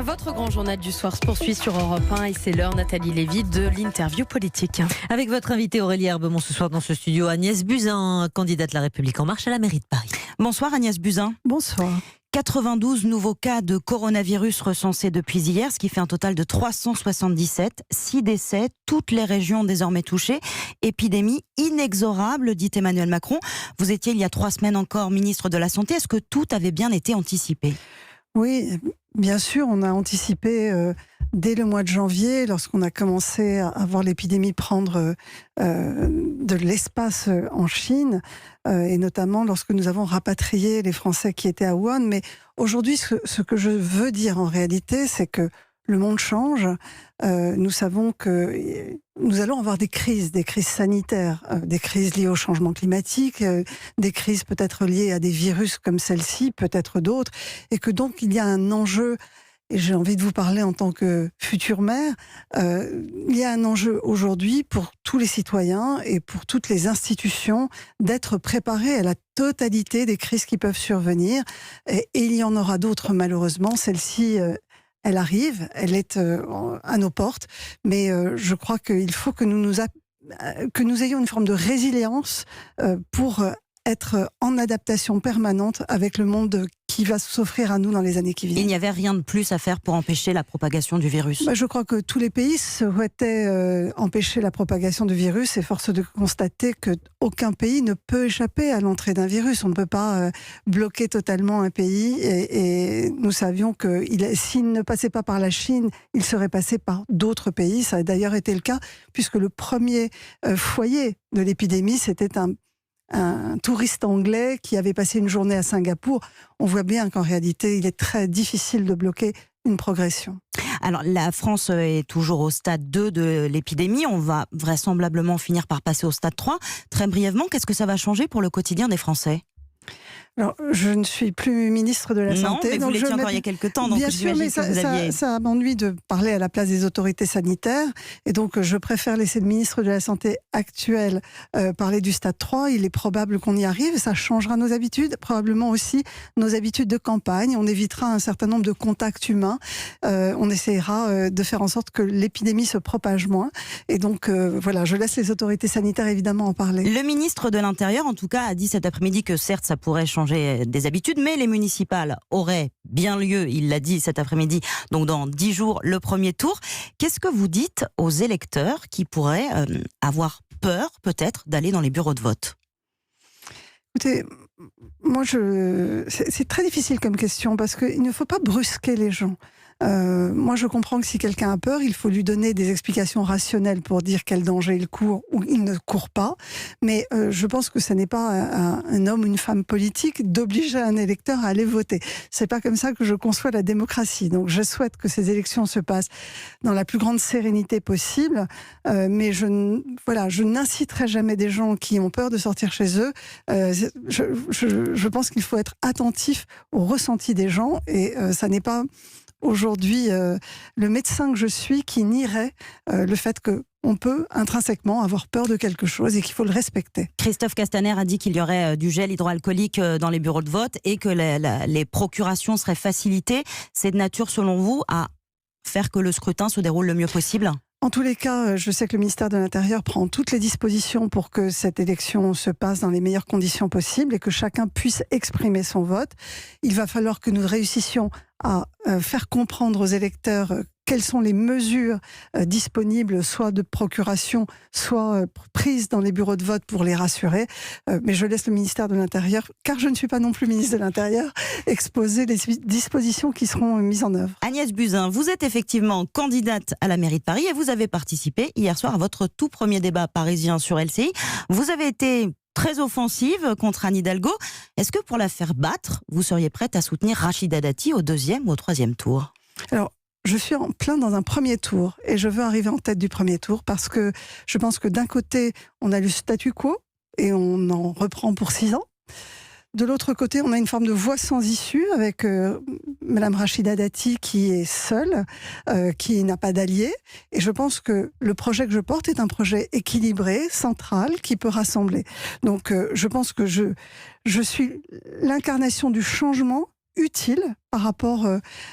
Votre grand journal du soir se poursuit sur Europe 1 et c'est l'heure, Nathalie Lévy, de l'interview politique. Avec votre invitée Aurélie Herbemont ce soir dans ce studio, Agnès Buzyn, candidate La République En Marche à la mairie de Paris. Bonsoir Agnès Buzyn. Bonsoir. 92 nouveaux cas de coronavirus recensés depuis hier, ce qui fait un total de 377, 6 décès, toutes les régions désormais touchées. Épidémie inexorable, dit Emmanuel Macron. Vous étiez il y a 3 semaines encore ministre de la Santé. Est-ce que tout avait bien été anticipé ? Oui, bien sûr, on a anticipé dès le mois de janvier, lorsqu'on a commencé à voir l'épidémie prendre de l'espace en Chine, et notamment lorsque nous avons rapatrié les Français qui étaient à Wuhan. Mais aujourd'hui, ce que je veux dire en réalité, c'est que le monde change. Nous savons que nous allons avoir des crises sanitaires, des crises liées au changement climatique, des crises peut-être liées à des virus comme celle-ci, peut-être d'autres, et que donc il y a un enjeu. Et j'ai envie de vous parler en tant que future maire. Il y a un enjeu aujourd'hui pour tous les citoyens et pour toutes les institutions d'être préparés à la totalité des crises qui peuvent survenir. Et il y en aura d'autres malheureusement. Celle-ci, elle arrive, elle est à nos portes. Mais je crois qu'il faut que nous ayons une forme de résilience pour être en adaptation permanente avec le monde qui va s'offrir à nous dans les années qui viennent. Il n'y avait rien de plus à faire pour empêcher la propagation du virus. Je crois que tous les pays souhaitaient empêcher la propagation du virus, et force de constater qu'aucun pays ne peut échapper à l'entrée d'un virus. On ne peut pas bloquer totalement un pays, et nous savions que s'il ne passait pas par la Chine, il serait passé par d'autres pays. Ça a d'ailleurs été le cas, puisque le premier foyer de l'épidémie, c'était un touriste anglais qui avait passé une journée à Singapour. On voit bien qu'en réalité, il est très difficile de bloquer une progression. Alors, la France est toujours au stade 2 de l'épidémie. On va vraisemblablement finir par passer au stade 3. Très brièvement, qu'est-ce que ça va changer pour le quotidien des Français ? Alors, je ne suis plus ministre de la Santé. Non, mais vous l'étiez encore il y a quelques temps. Donc bien sûr, mais ça m'ennuie de parler à la place des autorités sanitaires. Et donc, je préfère laisser le ministre de la Santé actuel parler du stade 3. Il est probable qu'on y arrive. Ça changera nos habitudes, probablement aussi nos habitudes de campagne. On évitera un certain nombre de contacts humains. On essaiera de faire en sorte que l'épidémie se propage moins. Et donc, voilà, je laisse les autorités sanitaires évidemment en parler. Le ministre de l'Intérieur, en tout cas, a dit cet après-midi que certes, ça pourrait changer des habitudes, mais les municipales auraient bien lieu, il l'a dit cet après-midi, donc dans 10 jours, le premier tour. Qu'est-ce que vous dites aux électeurs qui pourraient avoir peur, peut-être, d'aller dans les bureaux de vote ? Écoutez, moi, c'est très difficile comme question, parce qu'il ne faut pas brusquer les gens. Moi, je comprends que si quelqu'un a peur, il faut lui donner des explications rationnelles pour dire quel danger il court ou il ne court pas. Mais je pense que ce n'est pas un homme ou une femme politique d'obliger un électeur à aller voter. C'est pas comme ça que je conçois la démocratie. Donc, je souhaite que ces élections se passent dans la plus grande sérénité possible. Mais je n'inciterai jamais des gens qui ont peur de sortir chez eux. Je pense qu'il faut être attentif au ressenti des gens, et ça n'est pas aujourd'hui le médecin que je suis qui nierait le fait qu'on peut intrinsèquement avoir peur de quelque chose et qu'il faut le respecter. Christophe Castaner a dit qu'il y aurait du gel hydroalcoolique dans les bureaux de vote et que les procurations seraient facilitées. C'est de nature, selon vous, à faire que le scrutin se déroule le mieux possible ? En tous les cas, je sais que le ministère de l'Intérieur prend toutes les dispositions pour que cette élection se passe dans les meilleures conditions possibles et que chacun puisse exprimer son vote. Il va falloir que nous réussissions à faire comprendre aux électeurs quelles sont les mesures disponibles, soit de procuration, soit prises dans les bureaux de vote pour les rassurer. Mais je laisse le ministère de l'Intérieur, car je ne suis pas non plus ministre de l'Intérieur, exposer les dispositions qui seront mises en œuvre. Agnès Buzyn, vous êtes effectivement candidate à la mairie de Paris et vous avez participé hier soir à votre tout premier débat parisien sur LCI. Vous avez été très offensive contre Anne Hidalgo. Est-ce que pour la faire battre, vous seriez prête à soutenir Rachida Dati au 2e ou au 3e tour ? Alors, je suis en plein dans un premier tour et je veux arriver en tête du premier tour parce que je pense que d'un côté, on a le statu quo et on en reprend pour 6 ans. De l'autre côté, on a une forme de voie sans issue avec Madame Rachida Dati qui est seule, qui n'a pas d'alliés. Et je pense que le projet que je porte est un projet équilibré, central, qui peut rassembler. Donc je pense que je suis l'incarnation du changement utile par rapport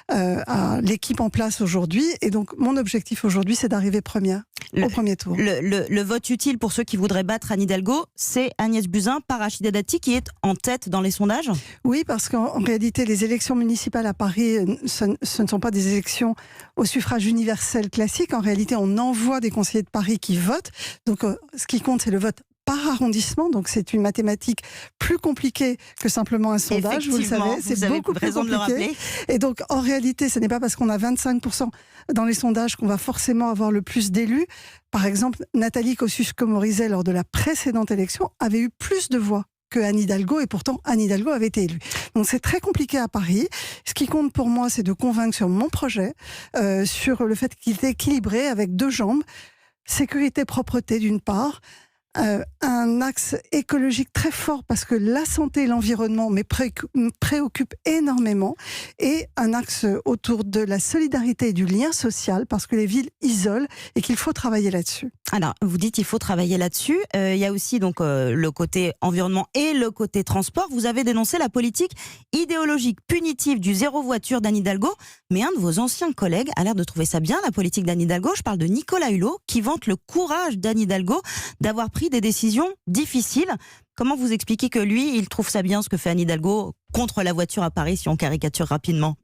à l'équipe en place aujourd'hui. Et donc, mon objectif aujourd'hui, c'est d'arriver première au premier tour. Le vote utile pour ceux qui voudraient battre Anne Hidalgo, c'est Agnès Buzyn par Rachida Dati qui est en tête dans les sondages. Oui, parce qu'en réalité, les élections municipales à Paris, ce ne sont pas des élections au suffrage universel classique. En réalité, on envoie des conseillers de Paris qui votent. Donc, ce qui compte, c'est le vote par arrondissement, donc c'est une mathématique plus compliquée que simplement un sondage, vous le savez, c'est beaucoup plus compliqué. Et donc en réalité, ce n'est pas parce qu'on a 25% dans les sondages qu'on va forcément avoir le plus d'élus. Par exemple, Nathalie Kosciusko-Morizet, lors de la précédente élection, avait eu plus de voix que Anne Hidalgo, et pourtant Anne Hidalgo avait été élue. Donc c'est très compliqué à Paris. Ce qui compte pour moi, c'est de convaincre sur mon projet, sur le fait qu'il est équilibré avec deux jambes, sécurité, propreté d'une part, un axe écologique très fort parce que la santé et l'environnement me préoccupent énormément, et un axe autour de la solidarité et du lien social parce que les villes isolent et qu'il faut travailler là-dessus. Alors, vous dites qu'il faut travailler là-dessus. Il y a aussi donc le côté environnement et le côté transport. Vous avez dénoncé la politique idéologique punitive du zéro voiture d'Anne Hidalgo, mais un de vos anciens collègues a l'air de trouver ça bien, la politique d'Anne Hidalgo. Je parle de Nicolas Hulot, qui vante le courage d'Anne Hidalgo d'avoir pris des décisions difficiles. Comment vous expliquez que lui, il trouve ça bien ce que fait Anne Hidalgo contre la voiture à Paris, si on caricature rapidement ?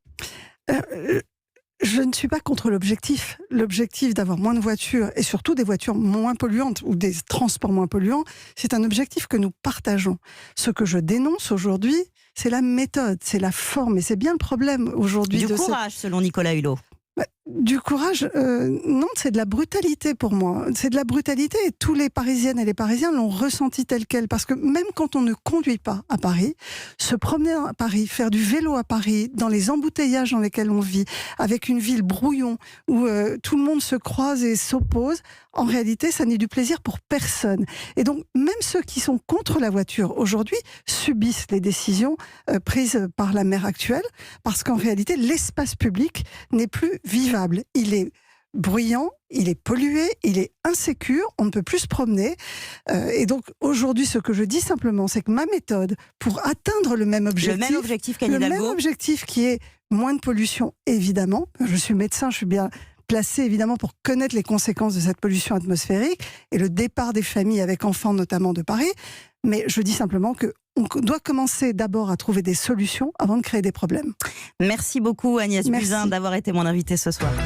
Je ne suis pas contre l'objectif. L'objectif d'avoir moins de voitures, et surtout des voitures moins polluantes ou des transports moins polluants, c'est un objectif que nous partageons. Ce que je dénonce aujourd'hui, c'est la méthode, c'est la forme, et c'est bien le problème aujourd'hui. Du courage, selon Nicolas Hulot. Du courage, non, c'est de la brutalité pour moi. C'est de la brutalité, et tous les Parisiennes et les Parisiens l'ont ressenti tel quel. Parce que même quand on ne conduit pas à Paris, se promener à Paris, faire du vélo à Paris, dans les embouteillages dans lesquels on vit, avec une ville brouillon, où tout le monde se croise et s'oppose, en réalité, ça n'est du plaisir pour personne. Et donc, même ceux qui sont contre la voiture aujourd'hui subissent les décisions prises par la maire actuelle, parce qu'en réalité, l'espace public n'est plus vivable. Il est bruyant, il est pollué, il est insécure, on ne peut plus se promener. Et donc, aujourd'hui, ce que je dis simplement, c'est que ma méthode pour atteindre le même objectif qu'Anne Hidalgo, le même objectif qui est moins de pollution, évidemment. Je suis médecin, je suis bien placé évidemment pour connaître les conséquences de cette pollution atmosphérique et le départ des familles avec enfants notamment de Paris. Mais je dis simplement qu'on doit commencer d'abord à trouver des solutions avant de créer des problèmes. Merci beaucoup Agnès Buzyn d'avoir été mon invitée ce soir.